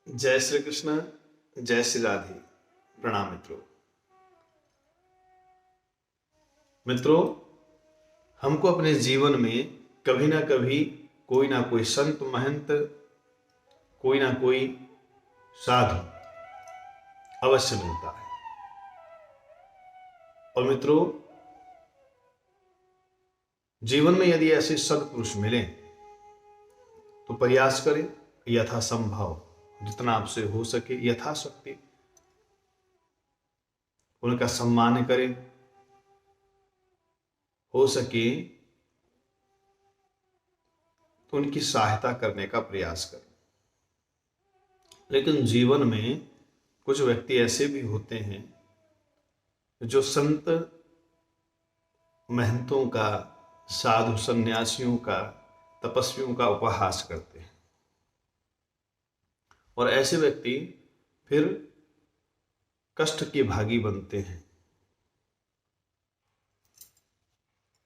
जय श्री कृष्ण, जय श्री राधे। प्रणाम मित्रों। मित्रों, हमको अपने जीवन में कभी ना कभी कोई ना कोई संत महंत, कोई ना कोई साधु अवश्य मिलता है। और मित्रों, जीवन में यदि ऐसे सत्पुरुष मिले तो प्रयास करें यथासंभव, जितना आपसे हो सके यथाशक्ति उनका सम्मान करें, हो सके तो उनकी सहायता करने का प्रयास करें। लेकिन जीवन में कुछ व्यक्ति ऐसे भी होते हैं जो संत महंतों का, साधु सन्यासियों का, तपस्वियों का उपहास करते हैं, और ऐसे व्यक्ति फिर कष्ट के भागी बनते हैं।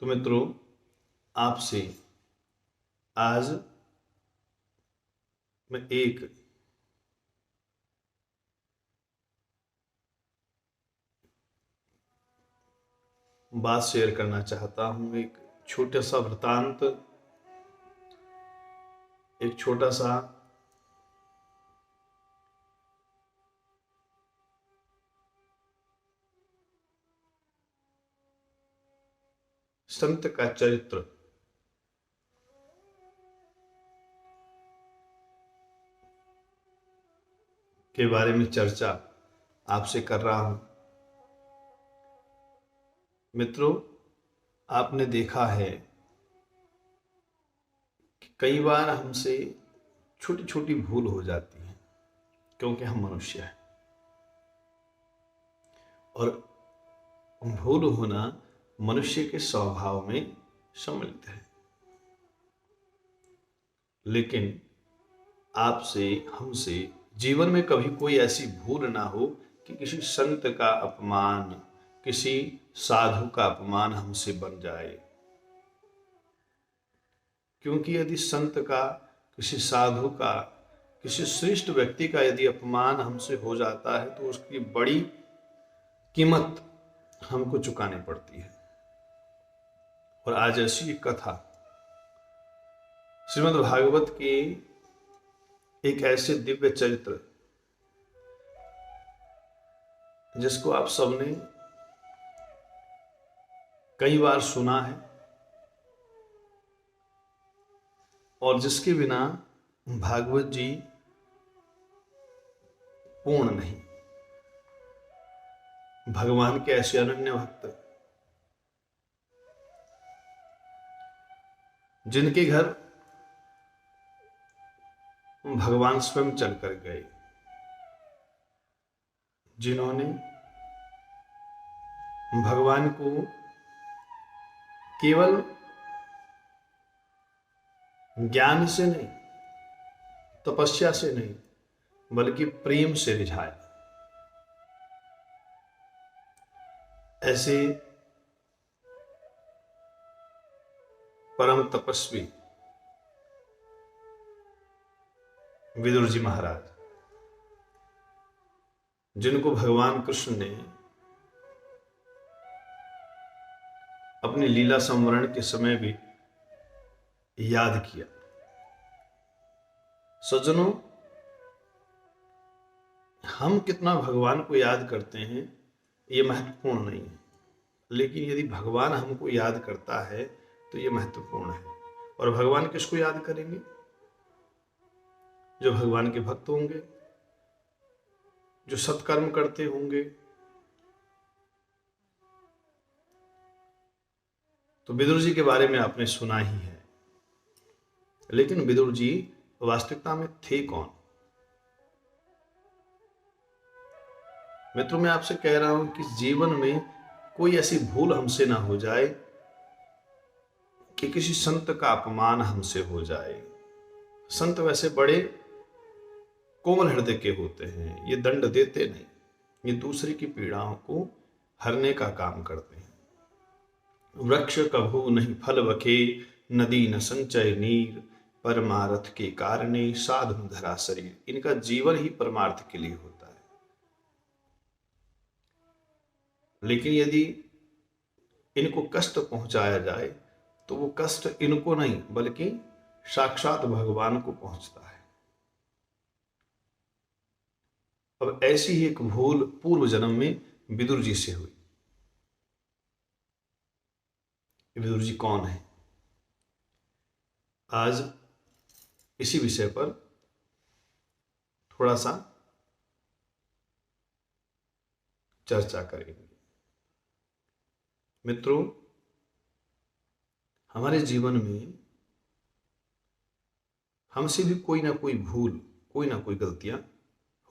तो मित्रों, आपसे आज मैं एक बात शेयर करना चाहता हूं। एक छोटा सा वृतांत, एक छोटा सा संत का चरित्र के बारे में चर्चा आपसे कर रहा हूं। मित्रों, आपने देखा है कि कई बार हमसे छोटी छोटी भूल हो जाती है, क्योंकि हम मनुष्य हैं और भूल होना मनुष्य के स्वभाव में सम्मिलित है। लेकिन आपसे, हमसे जीवन में कभी कोई ऐसी भूल ना हो कि किसी संत का अपमान, किसी साधु का अपमान हमसे बन जाए। क्योंकि यदि संत का, किसी साधु का, किसी श्रेष्ठ व्यक्ति का यदि अपमान हमसे हो जाता है तो उसकी बड़ी कीमत हमको चुकानी पड़ती है। और आज ऐसी एक कथा श्रीमद् भागवत के एक ऐसे दिव्य चरित्र जिसको आप सबने कई बार सुना है और जिसके बिना भागवत जी पूर्ण नहीं। भगवान के ऐसे अनन्य भक्त जिनके घर भगवान स्वयं चलकर गए, जिन्होंने भगवान को केवल ज्ञान से नहीं, तपस्या से नहीं, बल्कि प्रेम से रिझाया। ऐसे परम तपस्वी विदुर जी महाराज, जिनको भगवान कृष्ण ने अपनी लीला संवरण के समय भी याद किया। सज्जनों, हम कितना भगवान को याद करते हैं ये महत्वपूर्ण नहीं है, लेकिन यदि भगवान हमको याद करता है तो ये महत्वपूर्ण है। और भगवान किसको याद करेंगे? जो भगवान के भक्त होंगे, जो सत्कर्म करते होंगे। तो विदुर जी के बारे में आपने सुना ही है, लेकिन विदुर जी वास्तविकता में थे कौन? मित्रों, मैं आपसे कह रहा हूं कि जीवन में कोई ऐसी भूल हमसे ना हो जाए कि किसी संत का अपमान हमसे हो जाए। संत वैसे बड़े कोमल हृदय के होते हैं, ये दंड देते नहीं, ये दूसरे की पीड़ाओं को हरने का काम करते हैं। वृक्ष कभू नहीं फल बखे, नदी न संचय नीर, परमार्थ के कारणे साधन धरा शरीर। इनका जीवन ही परमार्थ के लिए होता है। लेकिन यदि इनको कष्ट पहुंचाया जाए तो वो कष्ट इनको नहीं बल्कि साक्षात भगवान को पहुंचता है। अब ऐसी ही एक भूल पूर्व जन्म में विदुर जी से हुई। विदुर जी कौन है? आज इसी विषय पर थोड़ा सा चर्चा करेंगे। मित्रों, हमारे जीवन में हमसे भी कोई ना कोई भूल, कोई ना कोई गलतियां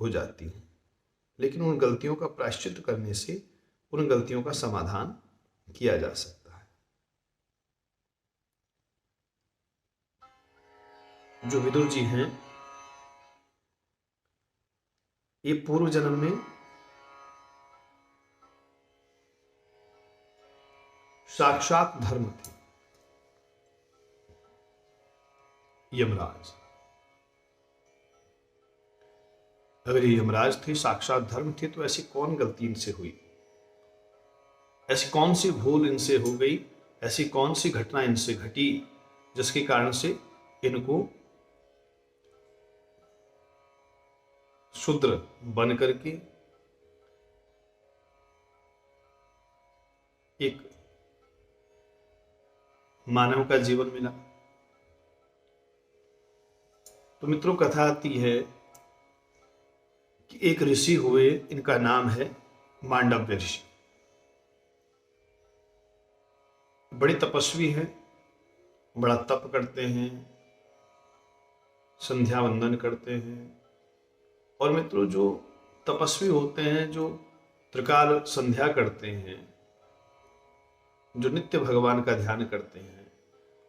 हो जाती हैं, लेकिन उन गलतियों का प्रायश्चित करने से उन गलतियों का समाधान किया जा सकता है। जो विदुर जी हैं, ये पूर्व जन्म में साक्षात धर्म थे, यमराज। अगर ये यमराज थे, साक्षात धर्म थे, तो ऐसी कौन गलती इनसे हुई, ऐसी कौन सी भूल इनसे हो गई, ऐसी कौन सी घटना इनसे घटी जिसके कारण से इनको शूद्र बन करके एक मानव का जीवन मिला। तो मित्रों, कथा आती है कि एक ऋषि हुए, इनका नाम है मांडव्य ऋषि। बड़े तपस्वी हैं, बड़ा तप करते हैं, संध्या वंदन करते हैं। और मित्रों, जो तपस्वी होते हैं, जो त्रिकाल संध्या करते हैं, जो नित्य भगवान का ध्यान करते हैं,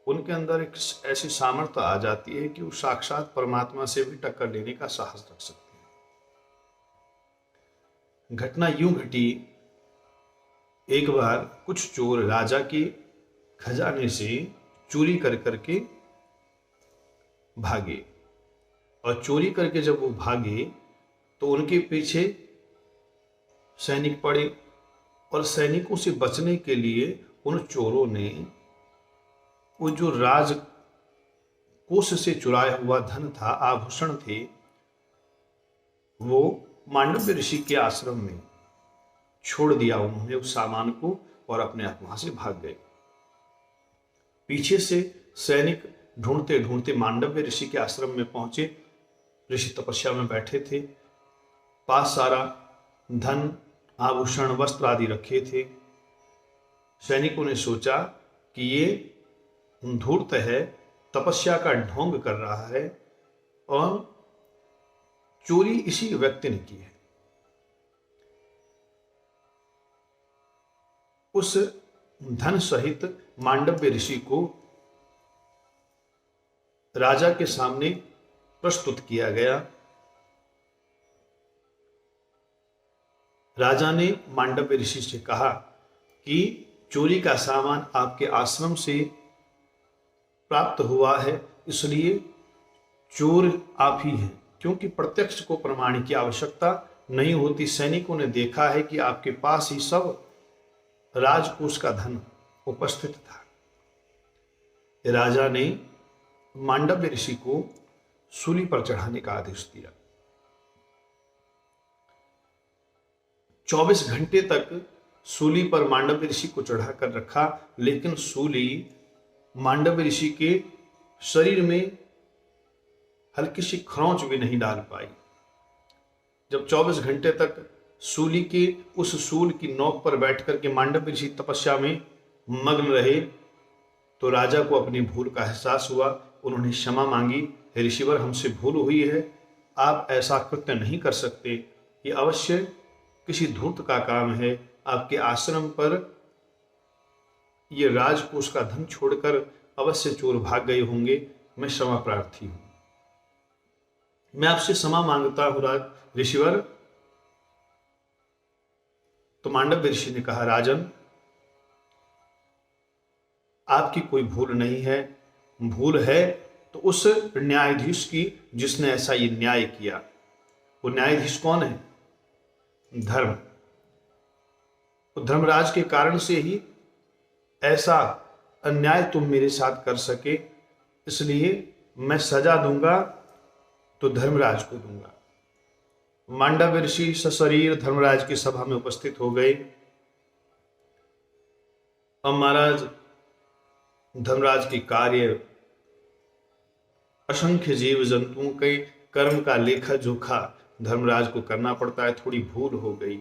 उनके अंदर एक ऐसी सामर्थ्य आ जाती है कि वो साक्षात परमात्मा से भी टक्कर लेने का साहस रख सकते हैं। घटना यूं घटी, एक बार कुछ चोर राजा के खजाने से चोरी कर करके भागे, और चोरी करके जब वो भागे तो उनके पीछे सैनिक पड़े, और सैनिकों से बचने के लिए उन चोरों ने वो जो राजकोष से चुराया हुआ धन था, आभूषण थे, वो मांडव्य ऋषि के आश्रम में छोड़ दिया उन्होंने उस सामान को, और अपने आप वहां से भाग गए। पीछे से सैनिक ढूंढते ढूंढते मांडव्य ऋषि के आश्रम में पहुंचे। ऋषि तपस्या में बैठे थे, पास सारा धन, आभूषण, वस्त्र आदि रखे थे। सैनिकों ने सोचा कि ये धूर्त है, तपस्या का ढोंग कर रहा है, और चोरी इसी व्यक्ति ने की है। उस धन सहित मांडव्य ऋषि को राजा के सामने प्रस्तुत किया गया। राजा ने मांडव्य ऋषि से कहा कि चोरी का सामान आपके आश्रम से प्राप्त हुआ है, इसलिए चोर आप ही हैं, क्योंकि प्रत्यक्ष को प्रमाण की आवश्यकता नहीं होती। सैनिकों ने देखा है कि आपके पास ही सब राजकोष का धन उपस्थित था। राजा ने मांडव्य ऋषि को सूली पर चढ़ाने का आदेश दिया। 24 घंटे तक सूली पर मांडव्य ऋषि को चढ़ाकर रखा, लेकिन सूली मांडव्य ऋषि के शरीर में हल्की सी खरोंच भी नहीं डाल पाई। जब 24 घंटे तक सूली के उस सूल की नोक पर बैठकर के मांडव्य ऋषि तपस्या में मग्न रहे, तो राजा को अपनी भूल का एहसास हुआ। उन्होंने क्षमा मांगी, हे ऋषिवर, हमसे भूल हुई है, आप ऐसा कृत्य नहीं कर सकते, ये अवश्य किसी धूर्त का काम है। आपके आश्रम पर ये राजकोष का धन छोड़कर अवश्य चोर भाग गए होंगे, मैं क्षमा प्रार्थी हूं, मैं आपसे क्षमा मांगता हूं ऋषिवर। तो मांडव्य ऋषि ने कहा, राजन, आपकी कोई भूल नहीं है, भूल है तो उस न्यायाधीश की जिसने ऐसा ये न्याय किया, वो न्यायाधीश कौन है? धर्म। तो धर्मराज के कारण से ही ऐसा अन्याय तुम मेरे साथ कर सके, इसलिए मैं सजा दूंगा तो धर्मराज को दूंगा। मांडव्य ऋषि सशरीर धर्मराज की सभा में उपस्थित हो गए। अब महाराज धर्मराज की कार्य, असंख्य जीव जंतुओं के कर्म का लेखा जोखा धर्मराज को करना पड़ता है। थोड़ी भूल हो गई।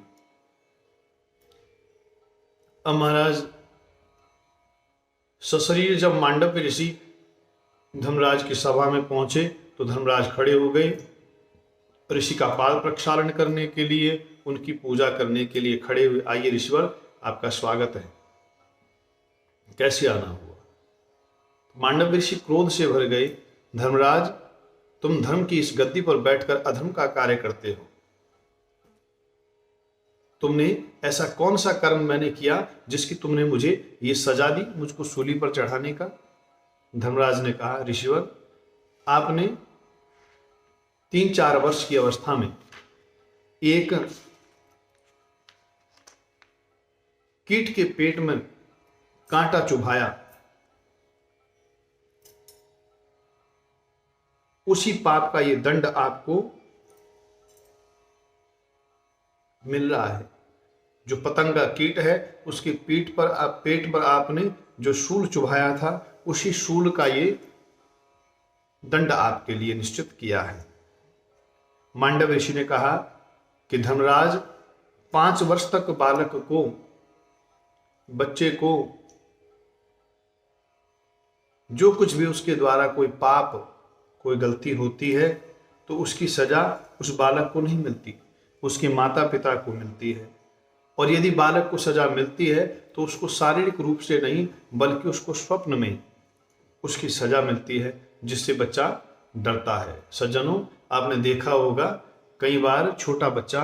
अब महाराज सशरीर जब मांडव्य ऋषि धर्मराज की सभा में पहुंचे तो धर्मराज खड़े हो गए। ऋषि का पाद प्रक्षालन करने के लिए, उनकी पूजा करने के लिए खड़े हुए। आइए ऋषिवर, आपका स्वागत है। कैसे आना हुआ? मांडव्य ऋषि क्रोध से भर गए। धर्मराज, तुम धर्म की इस गद्दी पर बैठकर अधर्म का कार्य करते हो। तुमने ऐसा कौन सा कर्म मैंने किया जिसकी तुमने मुझे ये सजा दी, मुझको सूली पर चढ़ाने का? धर्मराज ने कहा, ऋषिवर, आपने 3-4 वर्ष की अवस्था में एक कीट के पेट में कांटा चुभाया, उसी पाप का ये दंड आपको मिल रहा है। जो पतंगा कीट है, उसके पेट पर आपने जो शूल चुभाया था, उसी शूल का ये दंड आपके लिए निश्चित किया है। मांडव्य ऋषि ने कहा कि धर्मराज, 5 वर्ष तक बालक को, बच्चे को, जो कुछ भी उसके द्वारा कोई पाप, कोई गलती होती है तो उसकी सजा उस बालक को नहीं मिलती, उसके माता पिता को मिलती है। और यदि बालक को सजा मिलती है तो उसको शारीरिक रूप से नहीं, बल्कि उसको स्वप्न में उसकी सजा मिलती है, जिससे बच्चा डरता है। सज्जनों, आपने देखा होगा कई बार छोटा बच्चा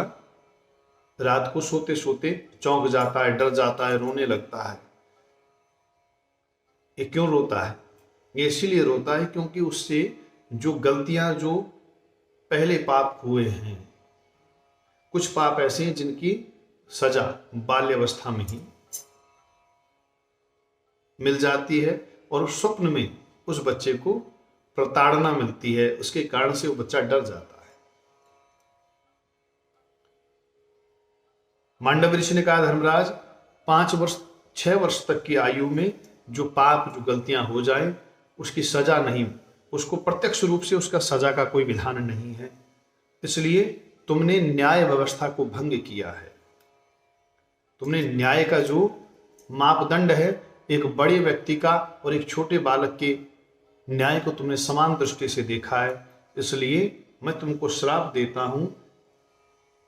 रात को सोते सोते चौंक जाता है, डर जाता है, रोने लगता है। ये क्यों रोता है? ये इसीलिए रोता है क्योंकि उससे जो गलतियां, जो पहले पाप हुए हैं, कुछ पाप ऐसे हैं जिनकी सजा बाल्यावस्था में ही मिल जाती है, और उस स्वप्न में उस बच्चे को प्रताड़ना मिलती है। उसके कारण से वो बच्चा डर जाता है। मांडव्य ऋषि ने कहा, धर्मराज, 6 वर्ष तक की आयु में जो पाप, जो गलतियां हो जाए, उसकी सजा नहीं, उसको प्रत्यक्ष रूप से उसका सजा का कोई विधान नहीं है, इसलिए तुमने न्याय व्यवस्था को भंग किया है। तुमने न्याय का जो मापदंड है, एक बड़े व्यक्ति का और एक छोटे बालक के न्याय को तुमने समान दृष्टि से देखा है, इसलिए मैं तुमको श्राप देता हूं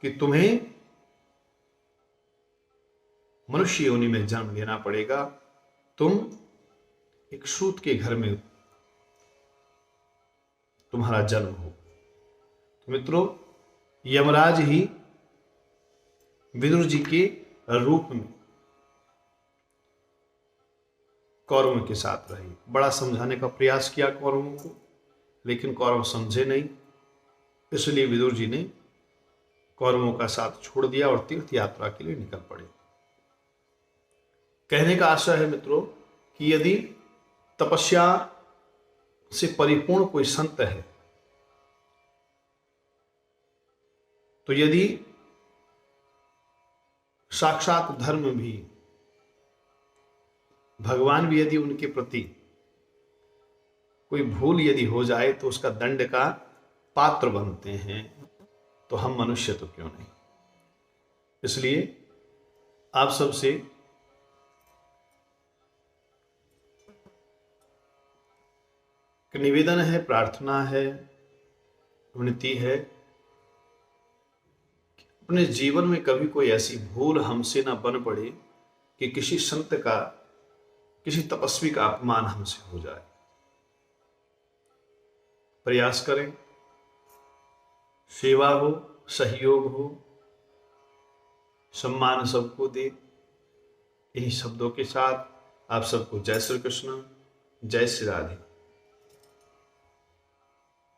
कि तुम्हें मनुष्य योनि में जन्म लेना पड़ेगा। तुम एक सूत के घर में तुम्हारा जन्म हो। तो मित्रों, यमराज ही विदुर जी के रूप में कौरवों के साथ रहे। बड़ा समझाने का प्रयास किया कौरवों को, लेकिन कौरव समझे नहीं, इसलिए विदुर जी ने कौरवों का साथ छोड़ दिया और तीर्थ यात्रा के लिए निकल पड़े। कहने का आशय है मित्रों कि यदि तपस्या से परिपूर्ण कोई संत है, तो यदि साक्षात धर्म भी, भगवान भी यदि उनके प्रति कोई भूल यदि हो जाए तो उसका दंड का पात्र बनते हैं, तो हम मनुष्य तो क्यों नहीं। इसलिए आप सबसे निवेदन है, प्रार्थना है, विनती है, अपने जीवन में कभी कोई ऐसी भूल हमसे ना बन पड़े कि किसी संत का, किसी तपस्वी का अपमान हमसे हो जाए। प्रयास करें, सेवा हो, सहयोग हो, सम्मान सबको दे। इन्हीं शब्दों के साथ आप सबको जय श्री कृष्ण, जय श्री राधे।